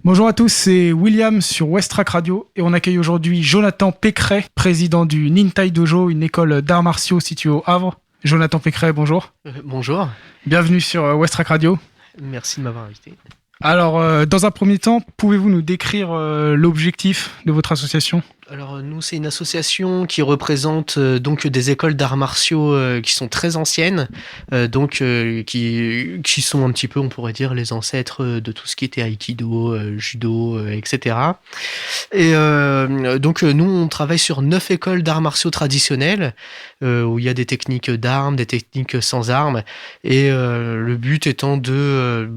Bonjour à tous, c'est William sur Westrack Radio et on accueille aujourd'hui Jonathan Pécret, président du Nintai Dojo, une école d'arts martiaux située au Havre. Jonathan Pécret, bonjour. Bonjour. Bienvenue sur Westrack Radio. Merci de m'avoir invité. Alors, dans un premier temps, pouvez-vous nous décrire l'objectif de votre association ? Alors nous, c'est une association qui représente donc des écoles d'arts martiaux qui sont très anciennes, qui sont un petit peu, on pourrait dire, les ancêtres de tout ce qui était Aikido, Judo, etc. Et donc nous, on travaille sur 9 écoles d'arts martiaux traditionnelles où il y a des techniques d'armes, des techniques sans armes, et le but étant de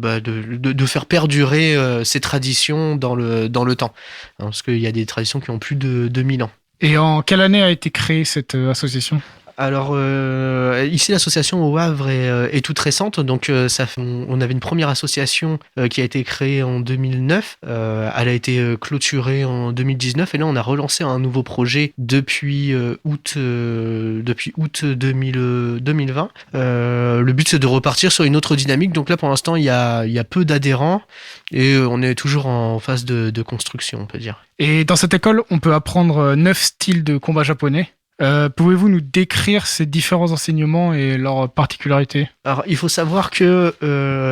faire perdurer ces traditions dans le temps, hein, parce qu'il y a des traditions qui ont plus de 2000 ans. Et en quelle année a été créée cette association ? Alors ici l'association au Havre est toute récente, donc on avait une première association qui a été créée en 2009, elle a été clôturée en 2019 et là on a relancé un nouveau projet depuis août 2020. Le but c'est de repartir sur une autre dynamique, donc là pour l'instant il y a peu d'adhérents et on est toujours en phase de construction, on peut dire. Et dans cette école, on peut apprendre 9 styles de combat japonais. Pouvez-vous nous décrire ces différents enseignements et leurs particularités ? Alors, il faut savoir que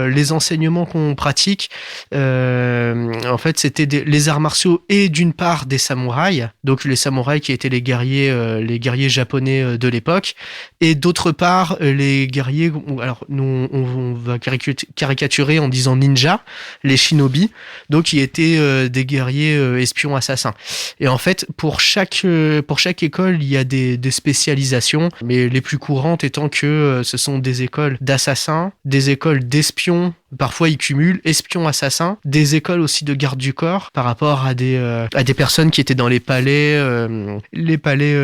les enseignements qu'on pratique, en fait, c'était les arts martiaux et d'une part des samouraïs, donc les samouraïs qui étaient les guerriers japonais de l'époque, et d'autre part les guerriers. Alors, nous, on va caricaturer en disant ninja, les shinobi, donc qui étaient des guerriers espions assassins. Et en fait, pour chaque école, il y a des spécialisations, mais les plus courantes étant que ce sont des écoles d'assassins, des écoles d'espions, parfois ils cumulent espions-assassins, des écoles aussi de garde du corps par rapport à des personnes qui étaient dans les palais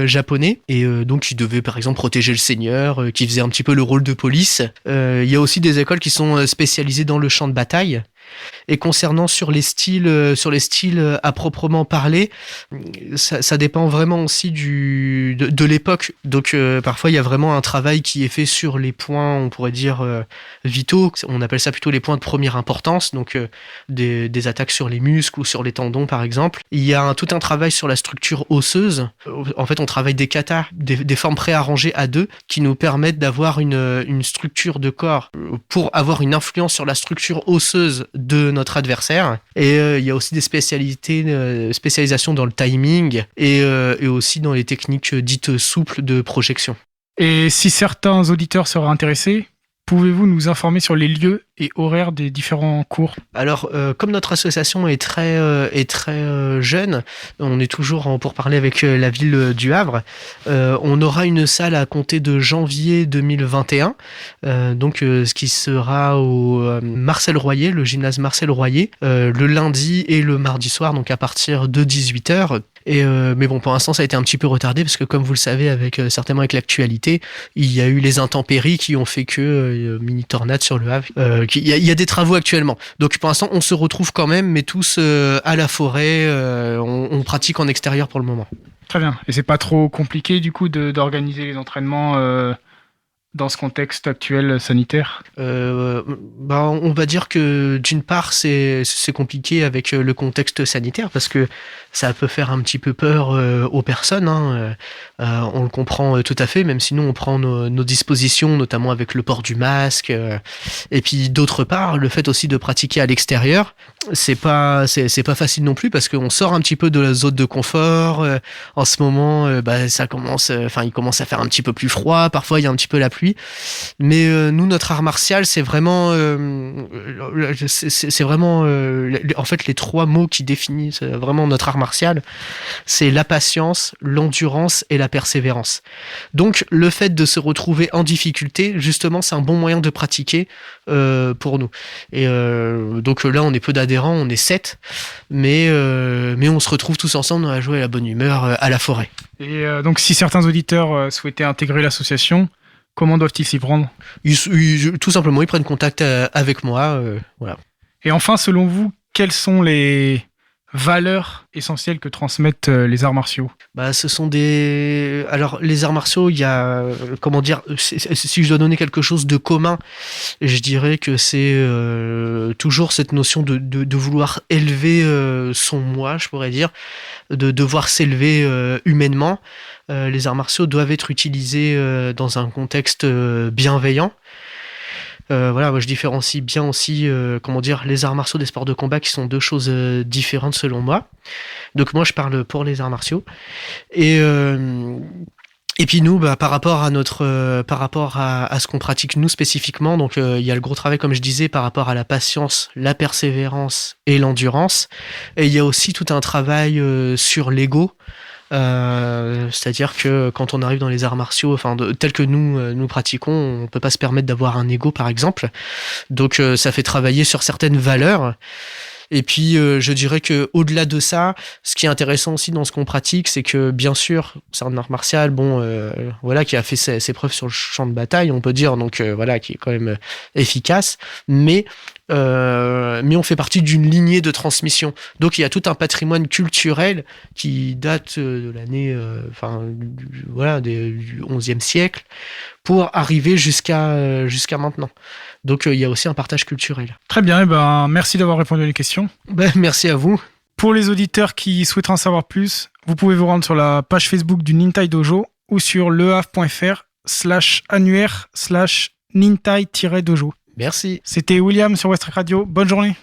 japonais, et donc qui devaient par exemple protéger le seigneur, qui faisaient un petit peu le rôle de police. Il y a aussi des écoles qui sont spécialisées dans le champ de bataille. Et concernant sur les styles à proprement parler, ça dépend vraiment aussi de l'époque. Donc parfois il y a vraiment un travail qui est fait sur les points, on pourrait dire vitaux. On appelle ça plutôt les points de première importance. Donc des attaques sur les muscles ou sur les tendons par exemple. Il y a tout un travail sur la structure osseuse. En fait, on travaille des katas, des formes préarrangées à deux qui nous permettent d'avoir une structure de corps pour avoir une influence sur la structure osseuse de notre adversaire. Et il y a aussi des spécialisations dans le timing et aussi dans les techniques dites souples de projection. Et si certains auditeurs seraient intéressés, pouvez-vous nous informer sur les lieux et horaires des différents cours ? Alors, comme notre association est très jeune, on est toujours en pourparlers avec la ville du Havre. On aura une salle à compter de janvier 2021, ce qui sera au Marcel Royer, le gymnase Marcel Royer, le lundi et le mardi soir, donc à partir de 18h. Mais bon, pour l'instant, ça a été un petit peu retardé parce que, comme vous le savez, certainement avec l'actualité, il y a eu les intempéries qui ont fait que mini tornade sur le Havre. Il y a des travaux actuellement. Donc pour l'instant, on se retrouve quand même, mais tous à la forêt. On pratique en extérieur pour le moment. Très bien. Et c'est pas trop compliqué du coup d'organiser les entraînements dans ce contexte actuel sanitaire ? On va dire que d'une part c'est compliqué avec le contexte sanitaire parce que ça peut faire un petit peu peur aux personnes, hein. On le comprend tout à fait, même si nous on prend nos dispositions, notamment avec le port du masque, et puis d'autre part le fait aussi de pratiquer à l'extérieur, c'est pas facile non plus parce qu'on sort un petit peu de la zone de confort. En ce moment il commence à faire un petit peu plus froid, parfois il y a un petit peu la pluie, mais nous notre art martial c'est vraiment en fait les trois mots qui définissent vraiment notre art martial, c'est la patience, l'endurance et la persévérance. Donc le fait de se retrouver en difficulté, justement, c'est un bon moyen de pratiquer pour nous. Et donc là, on est peu d'adhérents, on est 7, mais on se retrouve tous ensemble dans la joie et la bonne humeur à la forêt. Et donc si certains auditeurs souhaitaient intégrer l'association, comment doivent-ils s'y prendre ? Tout simplement, ils prennent contact avec moi. Voilà. Et enfin, selon vous, quels sont les valeurs essentielles que transmettent les arts martiaux? Bah, ce sont des... Alors, les arts martiaux, il y a... Comment dire? Si je dois donner quelque chose de commun, je dirais que c'est toujours cette notion de vouloir élever son moi, je pourrais dire, de devoir s'élever humainement. Les arts martiaux doivent être utilisés dans un contexte bienveillant. Voilà, moi je différencie bien aussi, comment dire, les arts martiaux des sports de combat qui sont deux choses différentes selon moi. Donc moi je parle pour les arts martiaux. Et puis nous, bah, par rapport à ce qu'on pratique nous spécifiquement, donc il y a le gros travail, comme je disais, par rapport à la patience, la persévérance et l'endurance. Et il y a aussi tout un travail sur l'ego. C'est-à-dire que quand on arrive dans les arts martiaux, tels que nous pratiquons, on peut pas se permettre d'avoir un ego, par exemple. Donc ça fait travailler sur certaines valeurs. Et puis je dirais que au-delà de ça, ce qui est intéressant aussi dans ce qu'on pratique, c'est que bien sûr, c'est un art martial, voilà, qui a fait ses preuves sur le champ de bataille, on peut dire, donc voilà, qui est quand même efficace, mais on fait partie d'une lignée de transmission. Donc il y a tout un patrimoine culturel qui date de l'année, voilà, du XIe siècle, pour arriver jusqu'à maintenant. Donc il y a aussi un partage culturel. Très bien, merci d'avoir répondu à les questions. Merci à vous. Pour les auditeurs qui souhaiteraient en savoir plus, vous pouvez vous rendre sur la page Facebook du Nintai Dojo ou sur lehavre.fr/annuaire/nintai-dojo. Merci. C'était William sur West Track Radio. Bonne journée.